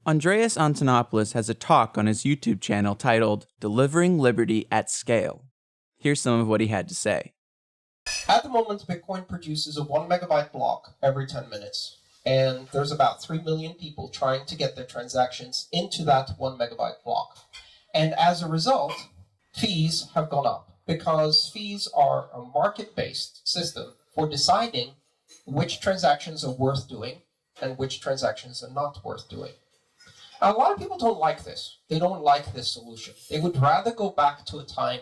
Andreas Antonopoulos has a talk on his YouTube channel titled Delivering Liberty at Scale. Here's some of what he had to say. At the moment, Bitcoin produces a 1 megabyte block every 10 minutes. And there's about 3 million people trying to get their transactions into that 1 megabyte block. And as a result, fees have gone up because fees are a market-based system for deciding which transactions are worth doing and which transactions are not worth doing. A lot of people don't like this. They don't like this solution. They would rather go back to a time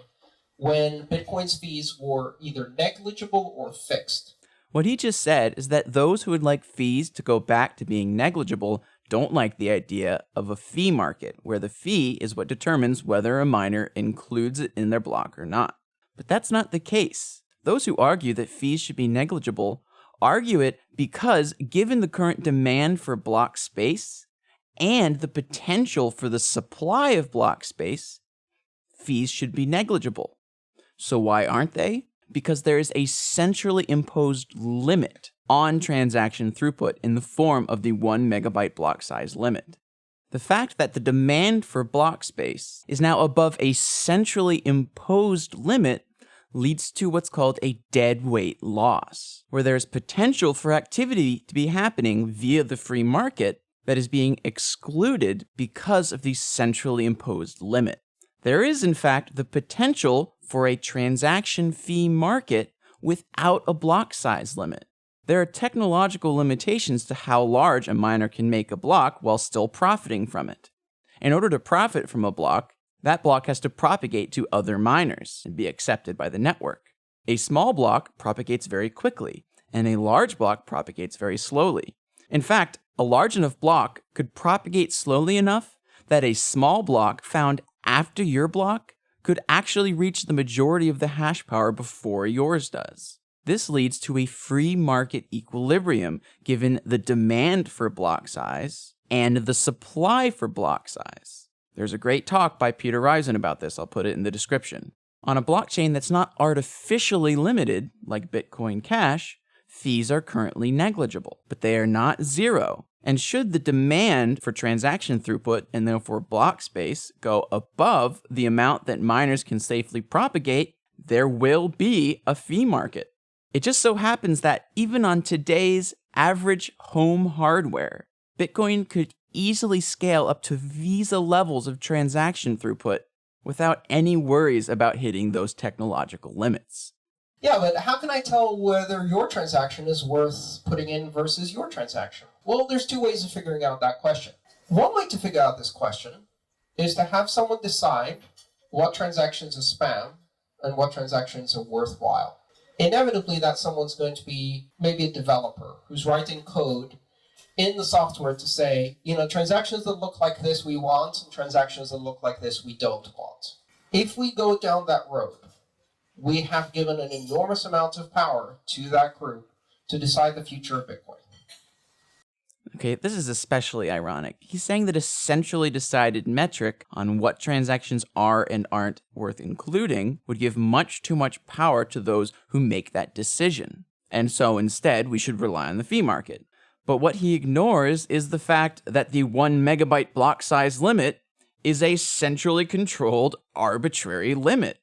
when Bitcoin's fees were either negligible or fixed. What he just said is that those who would like fees to go back to being negligible don't like the idea of a fee market, where the fee is what determines whether a miner includes it in their block or not. But that's not the case. Those who argue that fees should be negligible argue it because, given the current demand for block space and the potential for the supply of block space, fees should be negligible. So why aren't they? Because there is a centrally imposed limit on transaction throughput in the form of the 1 megabyte block size limit. The fact that the demand for block space is now above a centrally imposed limit leads to what's called a deadweight loss, where there's potential for activity to be happening via the free market that is being excluded because of the centrally imposed limit. There is, in fact, the potential for a transaction fee market without a block size limit. There are technological limitations to how large a miner can make a block while still profiting from it. In order to profit from a block, that block has to propagate to other miners and be accepted by the network. A small block propagates very quickly, and a large block propagates very slowly. In fact, a large enough block could propagate slowly enough that a small block found after your block could actually reach the majority of the hash power before yours does. This leads to a free market equilibrium given the demand for block size and the supply for block size. There's a great talk by Peter Risen about this. I'll put it in the description. On a blockchain that's not artificially limited, like Bitcoin Cash, fees are currently negligible, but they are not zero. And should the demand for transaction throughput and therefore block space go above the amount that miners can safely propagate, there will be a fee market. It just so happens that even on today's average home hardware, Bitcoin could easily scale up to Visa levels of transaction throughput without any worries about hitting those technological limits. Yeah, but how can I tell whether your transaction is worth putting in versus your transaction? Well, there's two ways of figuring out that question. One way to figure out this question is to have someone decide what transactions are spam and what transactions are worthwhile. Inevitably, that someone's going to be maybe a developer who's writing code in the software to say, transactions that look like this we want, and transactions that look like this we don't want. If we go down that road, we have given an enormous amount of power to that group to decide the future of Bitcoin. Okay, this is especially ironic. He's saying that a centrally decided metric on what transactions are and aren't worth including would give much too much power to those who make that decision. And so instead, we should rely on the fee market. But what he ignores is the fact that the 1 megabyte block size limit is a centrally controlled, arbitrary limit.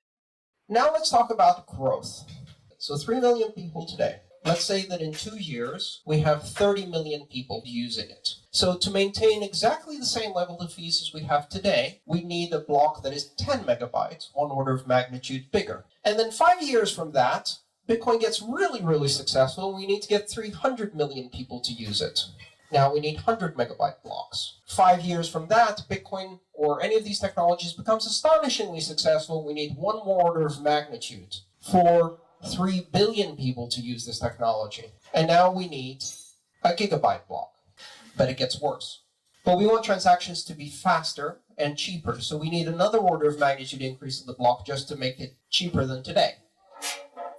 Now let's talk about growth. So 3 million people today. Let's say that in 2 years, we have 30 million people using it. So to maintain exactly the same level of fees as we have today, we need a block that is 10 megabytes, one order of magnitude bigger. And then 5 years from that, Bitcoin gets really, really successful. We need to get 300 million people to use it. Now we need 100 megabyte blocks. 5 years from that, Bitcoin or any of these technologies becomes astonishingly successful. We need one more order of magnitude for 3 billion people to use this technology. And now we need a gigabyte block. But it gets worse. But we want transactions to be faster and cheaper. So we need another order of magnitude increase in the block just to make it cheaper than today.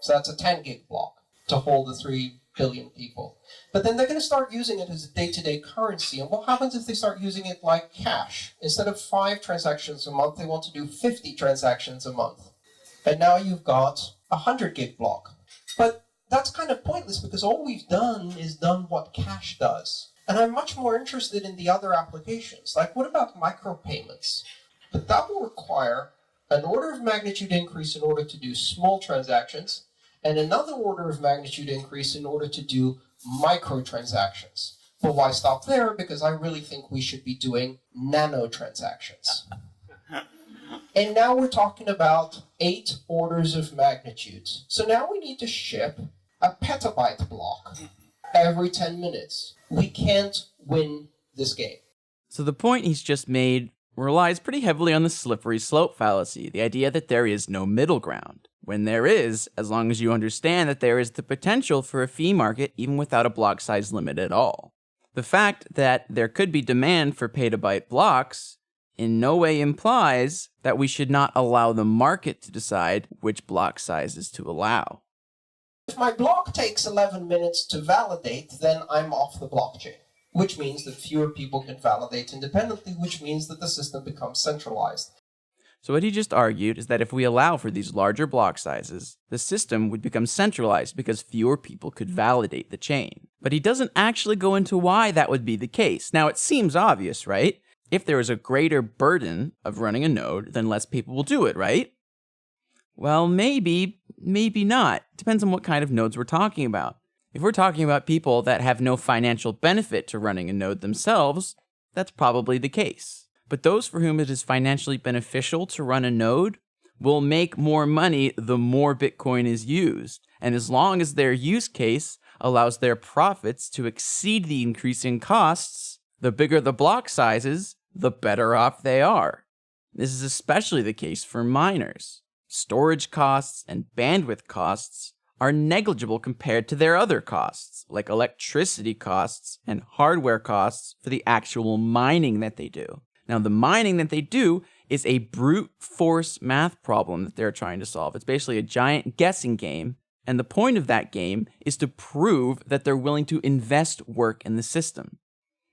So that's a 10 gig block to hold the 3 billion people. But then they're going to start using it as a day-to-day currency. And what happens if they start using it like cash? Instead of 5 transactions a month, they want to do 50 transactions a month. And now you've got a 100 gig block. But that's kind of pointless because all we've done is done what cash does. And I'm much more interested in the other applications. Like, what about micropayments? But that will require an order of magnitude increase in order to do small transactions, and another order of magnitude increase in order to do microtransactions. But why stop there? Because I really think we should be doing nanotransactions. And now we're talking about 8 orders of magnitude. So now we need to ship a petabyte block every 10 minutes. We can't win this game. So the point he's just made relies pretty heavily on the slippery slope fallacy, the idea that there is no middle ground. When there is, as long as you understand that there is the potential for a fee market even without a block size limit at all. The fact that there could be demand for petabyte blocks in no way implies that we should not allow the market to decide which block sizes to allow. If my block takes 11 minutes to validate, then I'm off the blockchain, which means that fewer people can validate independently, which means that the system becomes centralized. So what he just argued is that if we allow for these larger block sizes, the system would become centralized because fewer people could validate the chain. But he doesn't actually go into why that would be the case. Now, it seems obvious, right? If there is a greater burden of running a node, then less people will do it, right? Well, maybe not. Depends on what kind of nodes we're talking about. If we're talking about people that have no financial benefit to running a node themselves, that's probably the case. But those for whom it is financially beneficial to run a node will make more money the more Bitcoin is used. And as long as their use case allows their profits to exceed the increasing costs, the bigger the block sizes, the better off they are. This is especially the case for miners. Storage costs and bandwidth costs are negligible compared to their other costs, like electricity costs and hardware costs for the actual mining that they do. Now, the mining that they do is a brute force math problem that they're trying to solve. It's basically a giant guessing game, and the point of that game is to prove that they're willing to invest work in the system.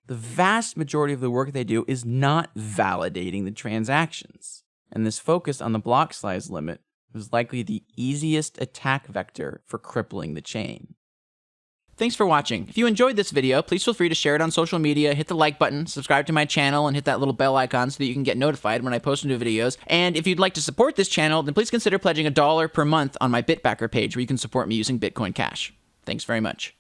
The vast majority of the work they do is not validating the transactions, and this focus on the block size limit was likely the easiest attack vector for crippling the chain. Thanks for watching. If you enjoyed this video, please feel free to share it on social media, hit the like button, subscribe to my channel, and hit that little bell icon so that you can get notified when I post new videos. And if you'd like to support this channel, then please consider pledging $1 per month on my Bitbacker page where you can support me using Bitcoin Cash. Thanks very much.